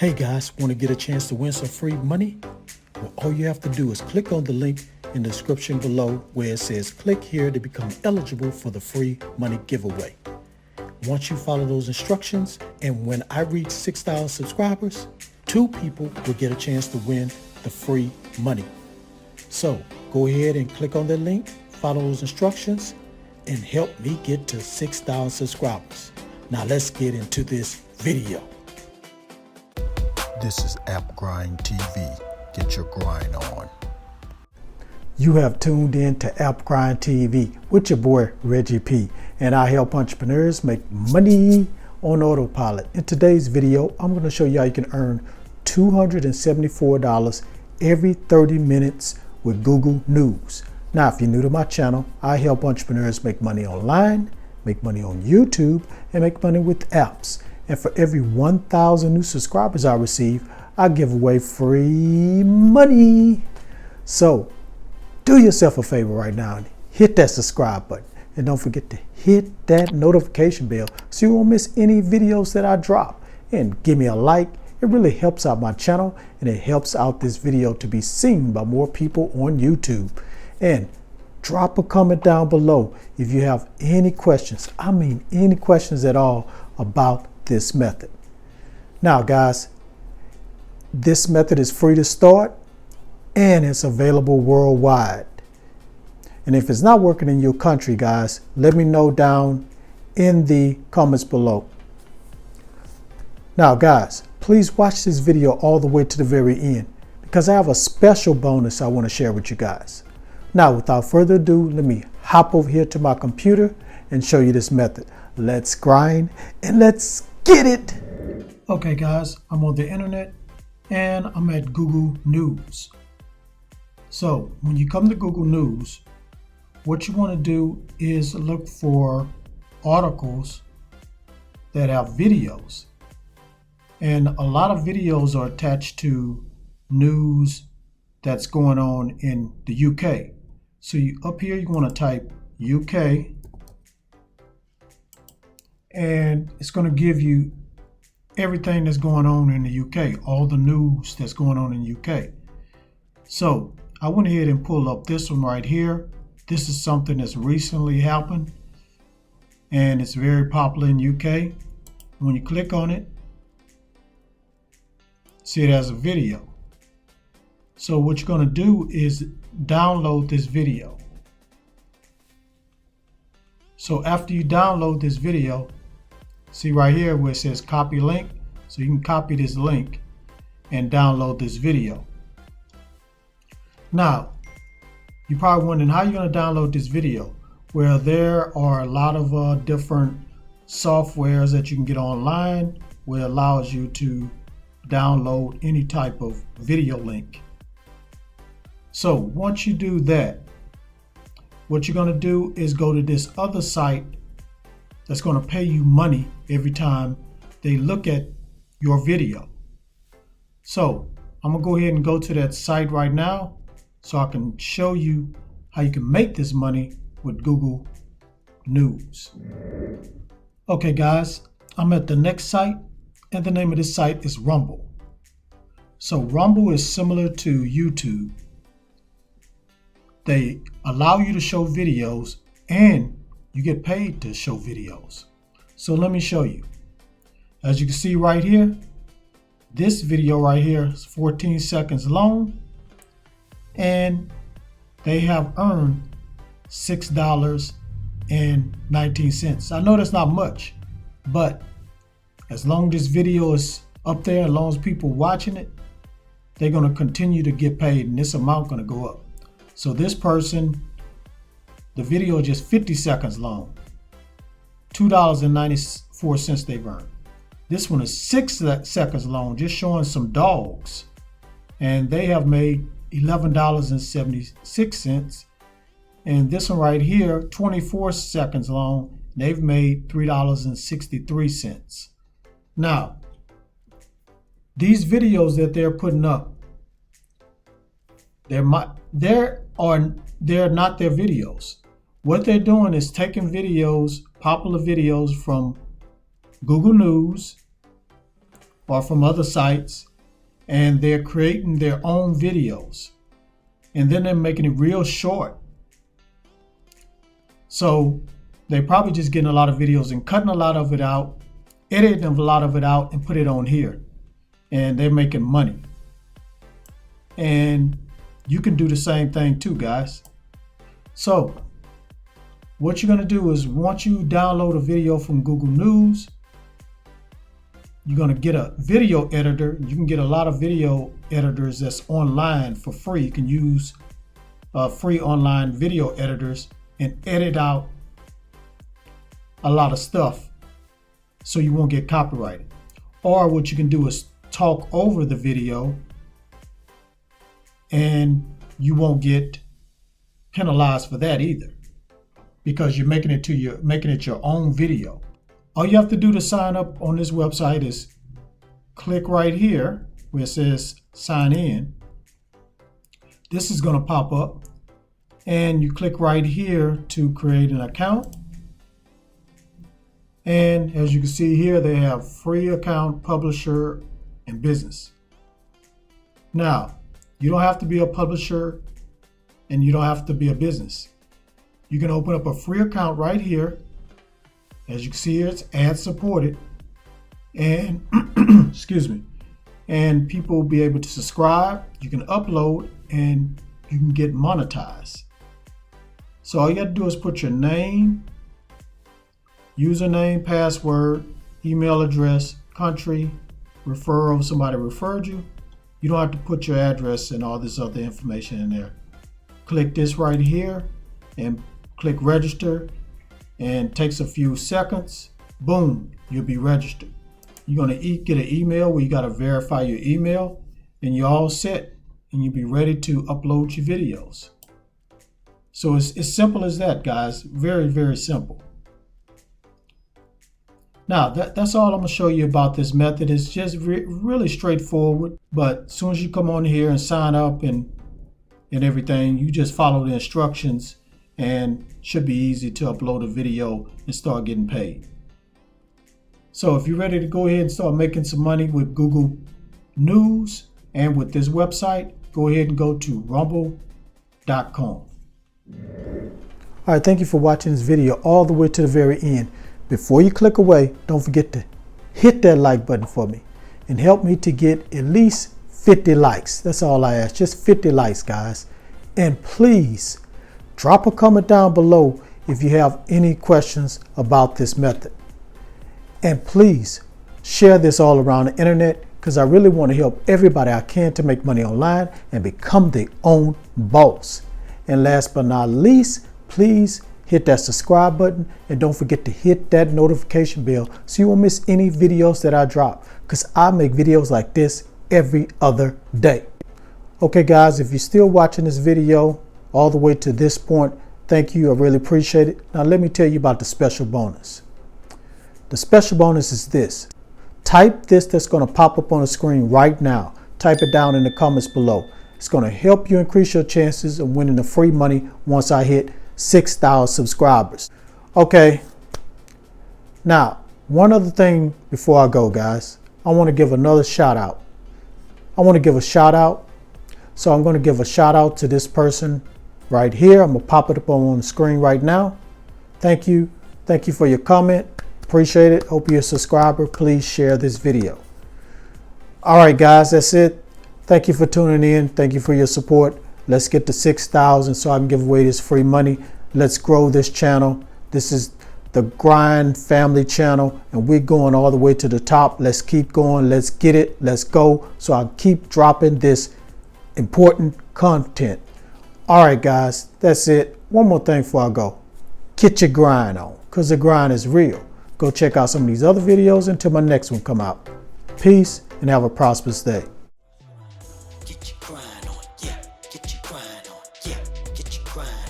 Hey guys, want to get a chance to win some free money? Well, all you have to do is click on the link in the description below where it says click here to become eligible for the free money giveaway. Once you follow those instructions, and when I reach 6,000 subscribers, 2 people will get a chance to win the free money. So go ahead and click on the link, follow those instructions, and help me get to 6,000 subscribers. Now let's get into this video. This is AppGrind TV. Get your grind on. You have tuned in to AppGrind TV with your boy Reggie P, and I help entrepreneurs make money on autopilot. In today's video, I'm going to show you how you can earn $274 every 30 minutes with Google News. Now, if you're new to my channel, I help entrepreneurs make money online, make money on YouTube, and make money with apps. And for every 1,000 new subscribers I receive, I give away free money. So do yourself a favor right now and hit that subscribe button. And don't forget to hit that notification bell so you won't miss any videos that I drop. And give me a like. It really helps out my channel, and it helps out this video to be seen by more people on YouTube. And drop a comment down below if you have any questions. I mean any questions at all about this method. Now guys, this method is free to start and it's available worldwide. And if it's not working in your country, guys, let me know down in the comments below. Now guys, please watch this video all the way to the very end because I have a special bonus I want to share with you guys. Now without further ado, let me hop over here to my computer and show you this method. Let's grind and let's get it. Okay guys, I'm on the internet and I'm at Google News. So when you come to Google News, what you want to do is look for articles that have videos. And a lot of videos are attached to news that's going on in the UK. So up here you want to type UK, and it's going to give you everything that's going on in the UK, all the news that's going on in the UK. So I went ahead and pulled up this one right here. This is something that's recently happened and it's very popular in UK. When you click on it, see it has a video. So what you're going to do is download this video. So after you download this video, see right here where it says copy link. So you can copy this link and download this video. Now, you're probably wondering how you're going to download this video. Well, there are a lot of different softwares that you can get online where it allows you to download any type of video link. So once you do that, what you're going to do is go to this other site that's going to pay you money every time they look at your video. So I'm going to go ahead and go to that site right now so I can show you how you can make this money with Google News. Okay guys, I'm at the next site, and the name of this site is Rumble. So Rumble is similar to YouTube. They allow you to show videos and you get paid to show videos. So let me show you. As you can see right here, this video right here is 14 seconds long and they have earned $6.19. I know that's not much, but as long as this video is up there, as long as people watching it, they're going to continue to get paid and this amount going to go up. So this person, the video is just 50 seconds long, $2.94 they've earned. This one is 6 seconds long, just showing some dogs, and they have made $11.76. And this one right here, 24 seconds long, they've made $3.63. Now, these videos that they're putting up, they're not their videos. What they're doing is taking videos, popular videos from Google News or from other sites, and they're creating their own videos, and then they're making it real short. So they're probably just getting a lot of videos and cutting a lot of it out, editing a lot of it out, and put it on here, and they're making money. And you can do the same thing too, guys. So what you're going to do is, once you download a video from Google News, you're going to get a video editor. You can get a lot of video editors that's online for free. You can use free online video editors and edit out a lot of stuff so you won't get copyrighted. Or what you can do is talk over the video and you won't get penalized for that either, because you're making it your own video. All you have to do to sign up on this website is click right here where it says sign in. This is going to pop up, and you click right here to create an account. And as you can see here, they have free account, publisher, and business. Now, you don't have to be a publisher and you don't have to be a business. You can open up a free account right here. As you can see here, it's ad supported, and excuse me, and people will be able to subscribe. You can upload and you can get monetized. So all you got to do is put your name, username, password, email address, country, referral, somebody referred you. You don't have to put your address and all this other information in there. Click this right here and click register, and it takes a few seconds. Boom, you'll be registered. You're going to get an email where you got to verify your email, and you're all set, and you'll be ready to upload your videos. So it's as simple as that, guys. Very, very simple. Now, that's all I'm going to show you about this method. It's just really straightforward, but as soon as you come on here and sign up and everything, you just follow the instructions, and should be easy to upload a video and start getting paid. So if you're ready to go ahead and start making some money with Google News and with this website, go ahead and go to rumble.com. All right, thank you for watching this video all the way to the very end. Before you click away, don't forget to hit that like button for me and help me to get at least 50 likes. That's all I ask, just 50 likes, guys. And please drop a comment down below if you have any questions about this method. And please share this all around the internet, because I really want to help everybody I can to make money online and become their own boss. And last but not least, please hit that subscribe button, and don't forget to hit that notification bell so you won't miss any videos that I drop, because I make videos like this every other day. Okay guys, if you're still watching this video all the way to this point, thank you, I really appreciate it. Now let me tell you about the special bonus. The special bonus is this. Type this that's going to pop up on the screen right now. Type it down in the comments below. It's going to help you increase your chances of winning the free money once I hit 6,000 subscribers. Okay, now one other thing before I go, guys. I want to give another shout out. I want to give a shout out. So I'm going to give a shout out to this person right here. I'm going to pop it up on the screen right now. Thank you. Thank you for your comment. Appreciate it. Hope you're a subscriber. Please share this video. All right, guys, that's it. Thank you for tuning in. Thank you for your support. Let's get to 6,000 so I can give away this free money. Let's grow this channel. This is the Grind Family channel, and we're going all the way to the top. Let's keep going. Let's get it. Let's go. So I keep dropping this important content. All right, guys, that's it. One more thing before I go. Get your grind on, because the grind is real. Go check out some of these other videos until my next one come out. Peace and have a prosperous day. Get your grind on, yeah. Get your grind on, yeah. Get your grind